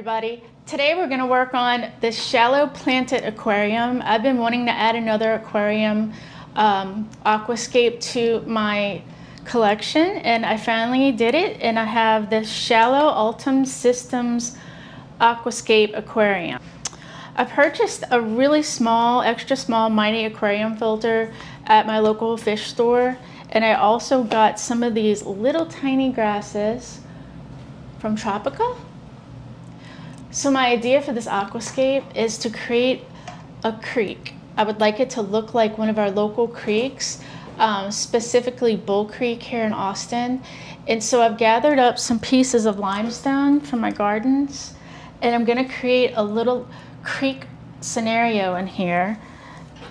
everybody. Today we're going to work on this shallow planted aquarium. I've been wanting to add another aquarium aquascape to my collection, and I finally did it, and I have this shallow Ultim Systems aquascape aquarium. I purchased a really small, extra small Mighty aquarium filter at my local fish store, and I also got some of these little tiny grasses from Tropical. So my idea for this aquascape is to create a creek. I would like it to look like one of our local creeks, specifically Bull Creek here in Austin. And so I've gathered up some pieces of limestone from my gardens, and I'm gonna create a little creek scenario in here.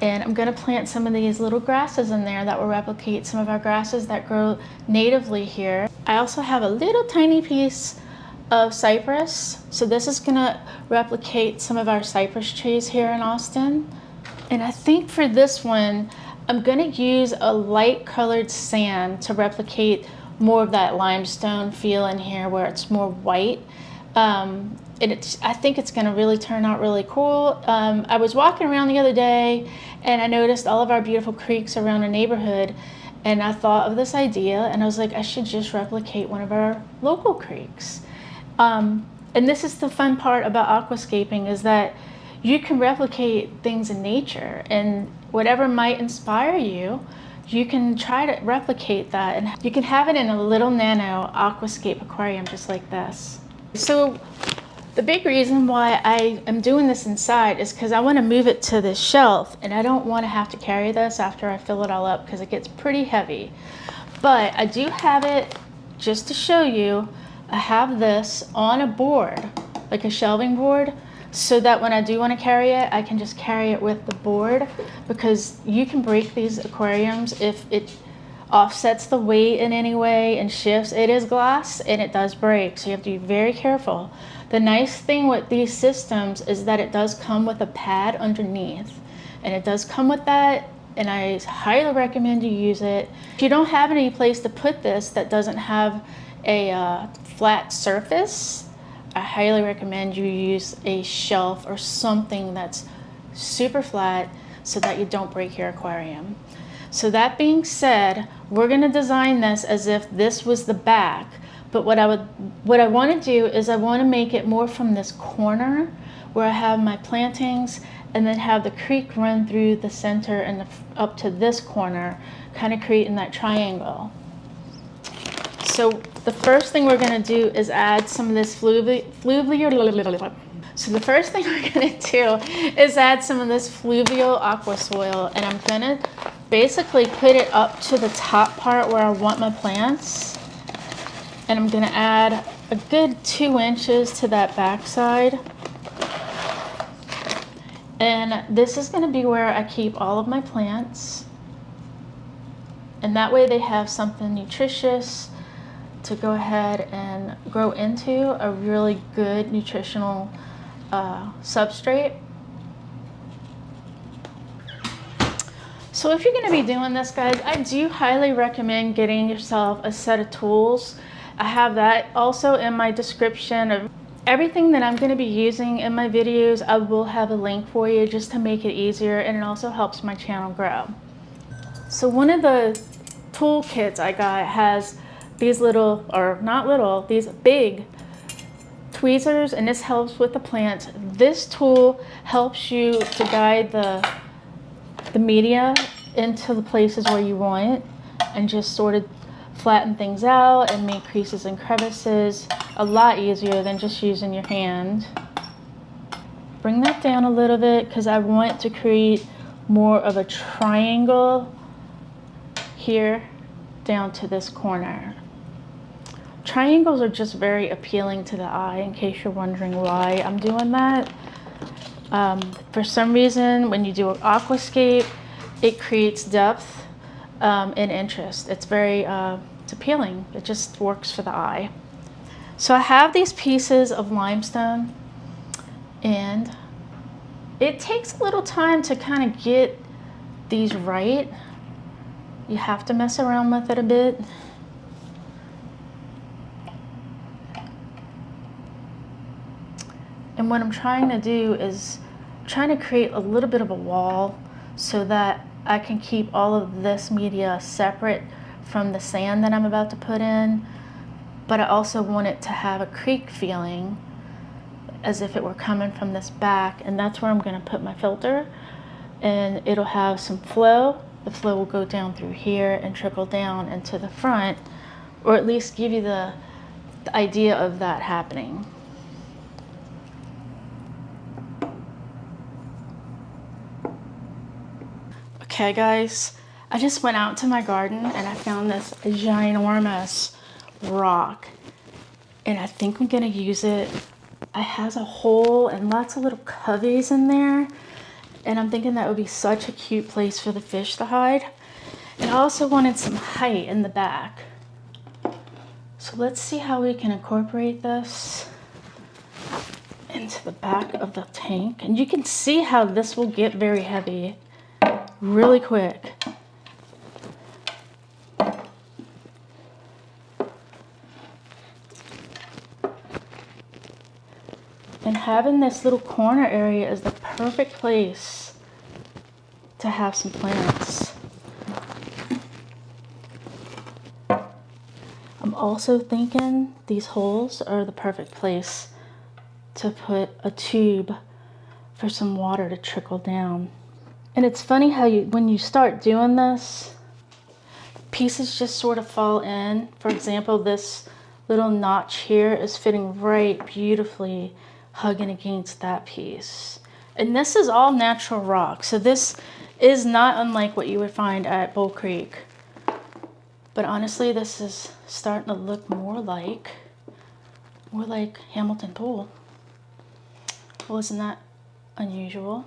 And I'm gonna plant some of these little grasses in there that will replicate some of our grasses that grow natively here. I also have a little tiny piece of cypress. So this is gonna replicate some of our cypress trees here in Austin. And I think for this one, I'm gonna use a light colored sand to replicate more of that limestone feel in here where it's more white. And I think it's gonna really turn out really cool. I was walking around the other day and I noticed all of our beautiful creeks around the neighborhood, and I thought of this idea and I was like, I should just replicate one of our local creeks. And this is the fun part about aquascaping, is that you can replicate things in nature, and whatever might inspire you, you can try to replicate that, and you can have it in a little nano aquascape aquarium just like this. So the big reason why I am doing this inside is because I want to move it to this shelf, and I don't want to have to carry this after I fill it all up because it gets pretty heavy. But I do have it, just to show you, I have this on a board, like a shelving board, so that when I do want to carry it, I can just carry it with the board, because you can break these aquariums if it offsets the weight in any way and shifts. It is glass and it does break, so you have to be very careful. The nice thing with these systems is that it does come with a pad underneath, and it does come with that, and I highly recommend you use it. If you don't have any place to put this that doesn't have a flat surface, I highly recommend you use a shelf or something that's super flat so that you don't break your aquarium. So that being said, we're gonna design this as if this was the back, but what I wanna do is I wanna make it more from this corner where I have my plantings, and then have the creek run through the center and up to this corner, kind of creating that triangle. So the first thing we're gonna do is add some of this fluvial aqua soil, and I'm gonna basically put it up to the top part where I want my plants. And I'm gonna add a good 2 inches to that backside. And this is gonna be where I keep all of my plants. And that way they have something nutritious to go ahead and grow into, a really good nutritional substrate. So if you're going to be doing this, guys, I do highly recommend getting yourself a set of tools. I have that also in my description of everything that I'm going to be using in my videos. I will have a link for you just to make it easier, and it also helps my channel grow. So one of the tool kits I got has these little, or not little, these big tweezers, and this helps with the plants. This tool helps you to guide the media into the places where you want it, and just sort of flatten things out and make creases and crevices a lot easier than just using your hand. Bring that down a little bit because I want to create more of a triangle here down to this corner. Triangles are just very appealing to the eye, in case you're wondering why I'm doing that. For some reason, when you do an aquascape, it creates depth and interest. It's very it's appealing. It just works for the eye. So I have these pieces of limestone, and it takes a little time to kind of get these right. You have to mess around with it a bit. And what I'm trying to do is trying to create a little bit of a wall so that I can keep all of this media separate from the sand that I'm about to put in, but I also want it to have a creek feeling as if it were coming from this back, and that's where I'm going to put my filter, and it'll have some flow. The flow will go down through here and trickle down into the front, or at least give you the idea of that happening. Okay guys, I just went out to my garden and I found this ginormous rock, and I think I'm gonna use it. It has a hole and lots of little coveys in there, and I'm thinking that would be such a cute place for the fish to hide. And I also wanted some height in the back. So let's see how we can incorporate this into the back of the tank. And you can see how this will get very heavy really quick. And having this little corner area is the perfect place to have some plants. I'm also thinking these holes are the perfect place to put a tube for some water to trickle down. And it's funny how when you start doing this, pieces just sort of fall in. For example, this little notch here is fitting right beautifully, hugging against that piece. And this is all natural rock, so this is not unlike what you would find at Bull Creek. But honestly, this is starting to look more like Hamilton Pool. Well, isn't that unusual?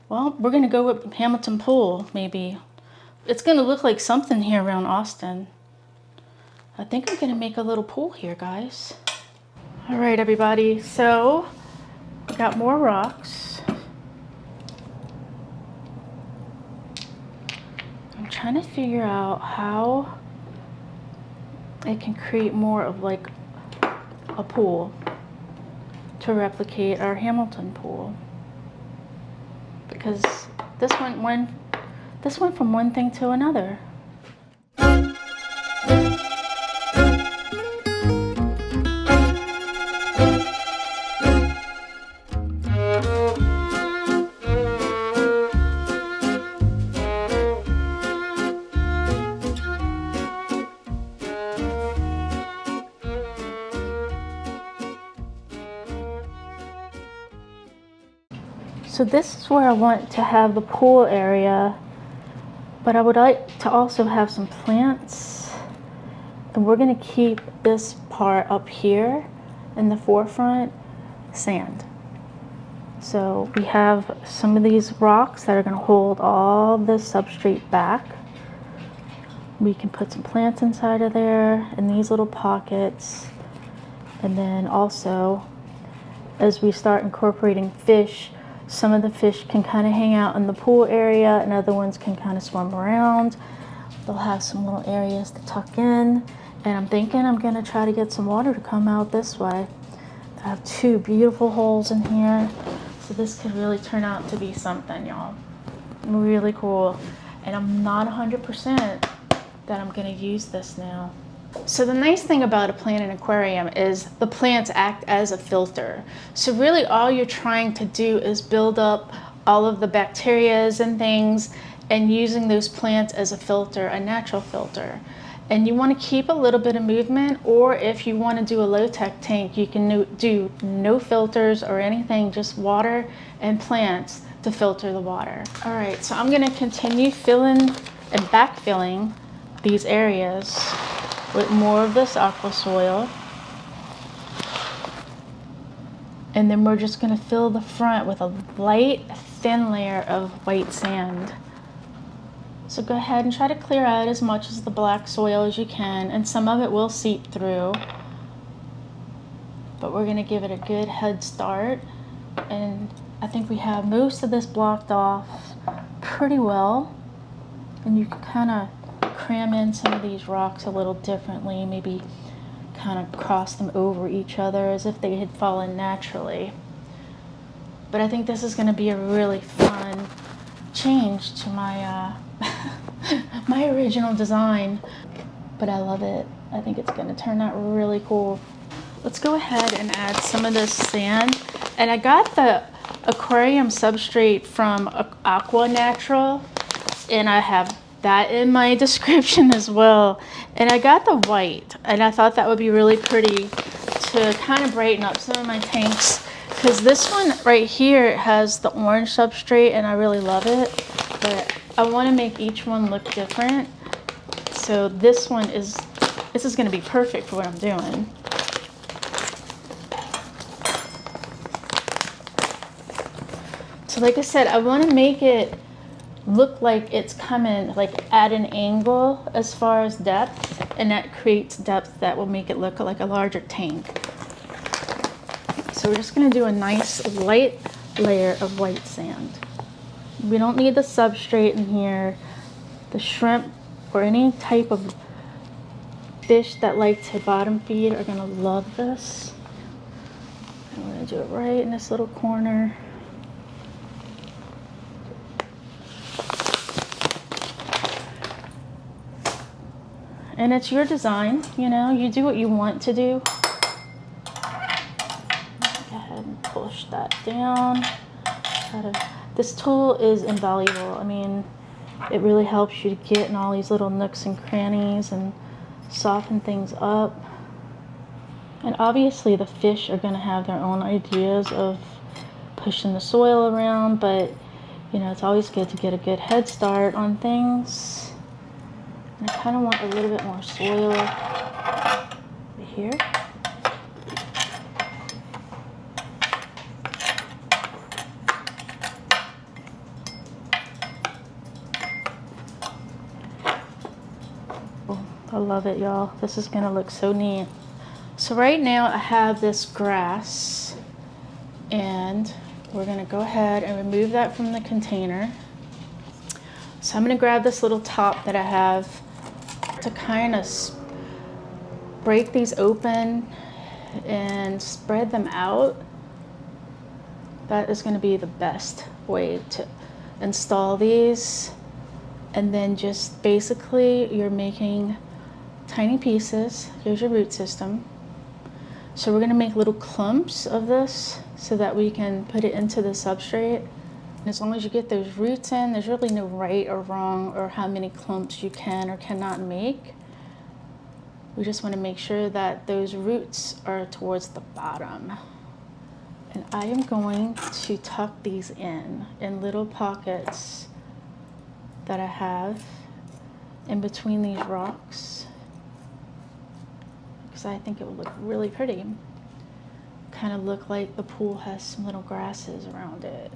Well, we're gonna go with Hamilton Pool, maybe. It's gonna look like something here around Austin. I think I'm gonna make a little pool here, guys. All right, everybody, so we got more rocks. I'm trying to figure out how I can create more of like a pool to replicate our Hamilton Pool. Because this went from one thing to another. So this is where I want to have the pool area, but I would like to also have some plants. And we're gonna keep this part up here in the forefront sand. So we have some of these rocks that are gonna hold all this substrate back. We can put some plants inside of there in these little pockets. And then also, as we start incorporating fish, some of the fish can kind of hang out in the pool area and other ones can kind of swim around. They'll have some little areas to tuck in. And I'm thinking I'm gonna try to get some water to come out this way. I have two beautiful holes in here. So this could really turn out to be something, y'all. Really cool. And I'm not 100% that I'm gonna use this now. So the nice thing about a plant in an aquarium is the plants act as a filter. So really all you're trying to do is build up all of the bacterias and things, and using those plants as a filter, a natural filter. And you want to keep a little bit of movement, or if you want to do a low-tech tank, you can do no filters or anything, just water and plants to filter the water. All right, so I'm going to continue filling and backfilling these areas with more of this aqua soil. And then we're just gonna fill the front with a light, thin layer of white sand. So go ahead and try to clear out as much as the black soil as you can, and some of it will seep through. But we're gonna give it a good head start. And I think we have most of this blocked off pretty well. And you can kind of cram in some of these rocks a little differently, maybe kind kind of cross them over each other as if they had fallen naturally. But I think this is going to be a really fun change to my my original design. But I love it. I think it's going to turn out really cool. Let's go ahead and add some of this sand. And I got the aquarium substrate from Aqua Natural, and I have that in my description as well. And I got the white, and I thought that would be really pretty to kind of brighten up some of my tanks, because this one right here has the orange substrate and I really love it, but I want to make each one look different. So this is going to be perfect for what I'm doing. So like I said, I want to make it look like it's coming like at an angle as far as depth, and that creates depth that will make it look like a larger tank. So we're just going to do a nice light layer of white sand. We don't need the substrate in here. The shrimp or any type of fish that like to bottom feed are going to love this. I'm going to do it right in this little corner. And it's your design, you know, you do what you want to do. Go ahead and push that down. This tool is invaluable. I mean, it really helps you to get in all these little nooks and crannies and soften things up. And obviously the fish are going to have their own ideas of pushing the soil around, but you know, it's always good to get a good head start on things. And I kind of want a little bit more soil here. I love it, y'all. This is gonna look so neat. So right now I have this grass, and we're gonna go ahead and remove that from the container. So I'm gonna grab this little top that I have to kind of break these open and spread them out. That is gonna be the best way to install these. And then just basically you're making tiny pieces. Here's your root system. So we're gonna make little clumps of this so that we can put it into the substrate. And as long as you get those roots in, there's really no right or wrong or how many clumps you can or cannot make. We just want to make sure that those roots are towards the bottom. And I am going to tuck these in little pockets that I have in between these rocks, because I think it would look really pretty. Kind of look like the pool has some little grasses around it.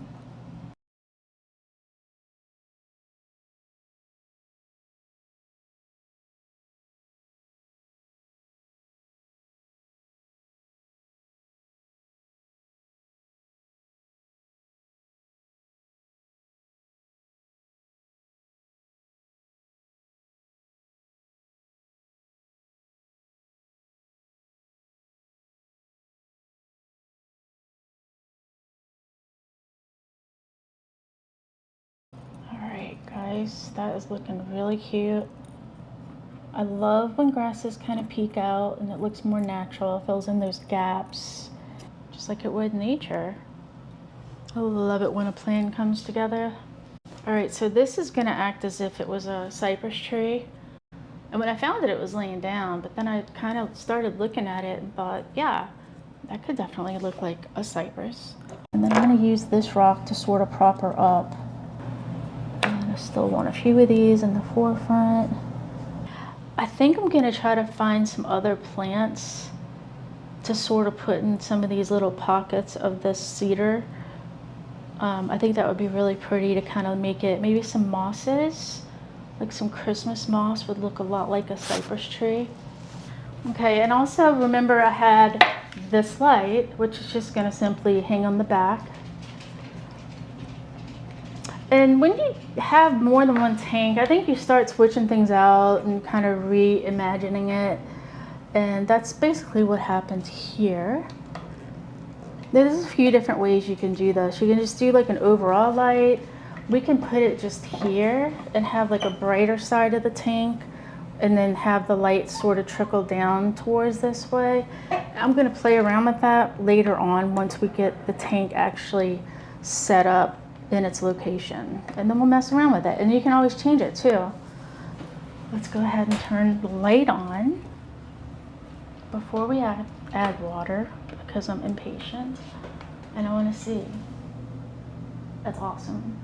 Guys, that is looking really cute. I love when grasses kind of peek out and it looks more natural, it fills in those gaps, just like it would in nature. I love it when a plan comes together. All right, so this is gonna act as if it was a cypress tree. And when I found it, it was laying down, but then I kind of started looking at it and thought, yeah, that could definitely look like a cypress. And then I'm gonna use this rock to sort of prop her up. I still want a few of these in the forefront. I think I'm gonna try to find some other plants to sort of put in some of these little pockets of this cedar. I think that would be really pretty to kind of make it, maybe some mosses, like some Christmas moss would look a lot like a cypress tree. Okay, and also remember I had this light, which is just gonna simply hang on the back. And when you have more than one tank, I think you start switching things out and kind of reimagining it. And that's basically what happens here. There's a few different ways you can do this. You can just do like an overall light. We can put it just here and have like a brighter side of the tank and then have the light sort of trickle down towards this way. I'm gonna play around with that later on once we get the tank actually set up in its location. And then we'll mess around with it. And you can always change it too. Let's go ahead and turn the light on before we add water, because I'm impatient and I want to see. That's awesome.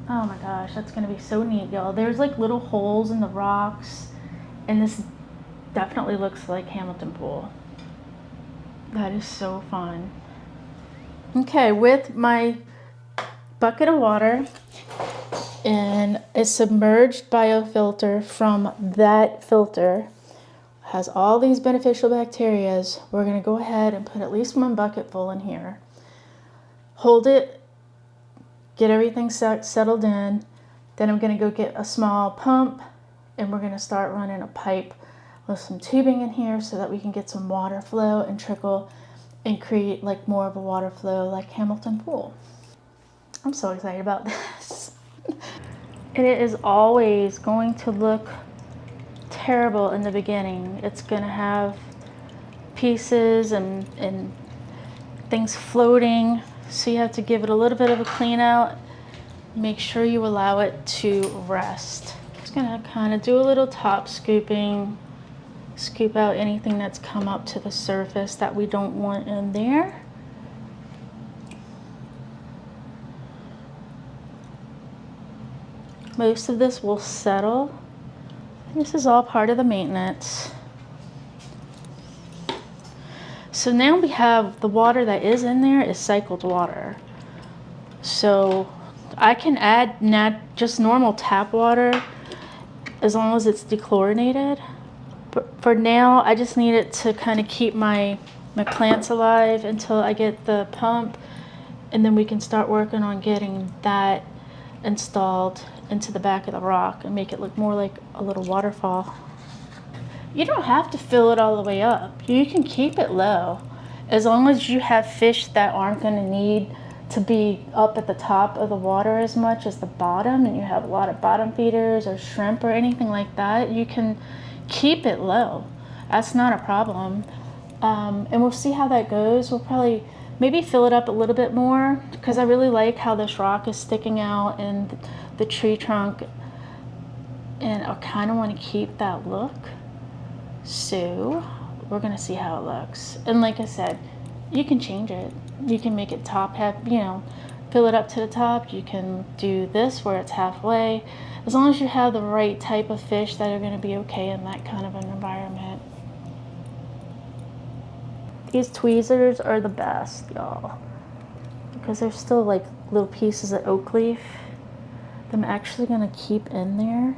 Oh my gosh, that's going to be so neat, y'all. There's like little holes in the rocks, and this definitely looks like Hamilton Pool. That is so fun. Okay, with my bucket of water and a submerged biofilter from that filter, has all these beneficial bacteria, we're going to go ahead and put at least one bucket full in here. Hold it, get everything settled in. Then I'm going to go get a small pump and we're going to start running a pipe with some tubing in here so that we can get some water flow and trickle and create like more of a water flow like Hamilton Pool. I'm so excited about this. And it is always going to look terrible in the beginning. It's going to have pieces and things floating, so you have to give it a little bit of a clean out. Make sure you allow it to rest. Just going to kind of do a little top scooping, scoop out anything that's come up to the surface that we don't want in there. Most of this will settle. This is all part of the maintenance. So now we have the water that is in there is cycled water. So I can add just normal tap water as long as it's dechlorinated. But for now, I just need it to kind of keep my plants alive until I get the pump, and then we can start working on getting that installed into the back of the rock and make it look more like a little waterfall. You don't have to fill it all the way up. You can keep it low as long as you have fish that aren't going to need to be up at the top of the water as much as the bottom, and you have a lot of bottom feeders or shrimp or anything like that. You can keep it low. That's not a problem. And we'll see how that goes. We'll probably maybe fill it up a little bit more because I really like how this rock is sticking out and the tree trunk, and I kind of want to keep that look. So we're gonna see how it looks. And like I said, you can change it. You can make it top half, you know, fill it up to the top. You can do this where it's halfway, as long as you have the right type of fish that are gonna be okay in that kind of an environment. These tweezers are the best, y'all, because they're still like little pieces of oak leaf that I'm actually gonna keep in there,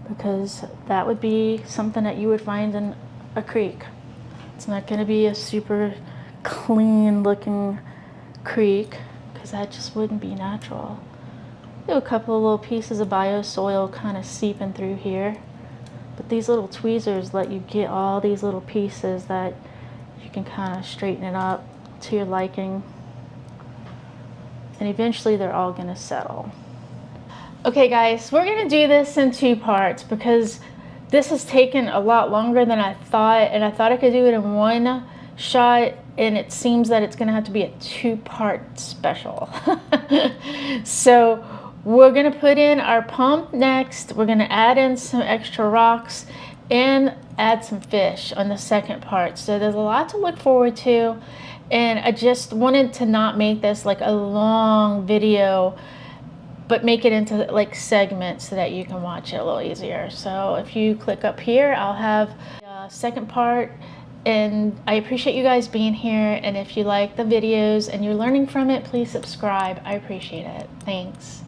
because that would be something that you would find in a creek. It's not gonna be a super clean looking creek because that just wouldn't be natural. I have a couple of little pieces of biosoil kind of seeping through here, but these little tweezers let you get all these little pieces that you can kind of straighten it up to your liking, and eventually they're all gonna settle. Okay guys, we're gonna do this in 2 parts because this has taken a lot longer than I thought, and I thought I could do it in 1 shot, and it seems that it's gonna have to be a 2-part special. So we're gonna put in our pump next, we're gonna add in some extra rocks and add some fish on the second part. So there's a lot to look forward to, and I just wanted to not make this like a long video, but make it into like segments so that you can watch it a little easier. So if you click up here, I'll have a second part, and I appreciate you guys being here. And if you like the videos and you're learning from it, please subscribe. I appreciate it. Thanks.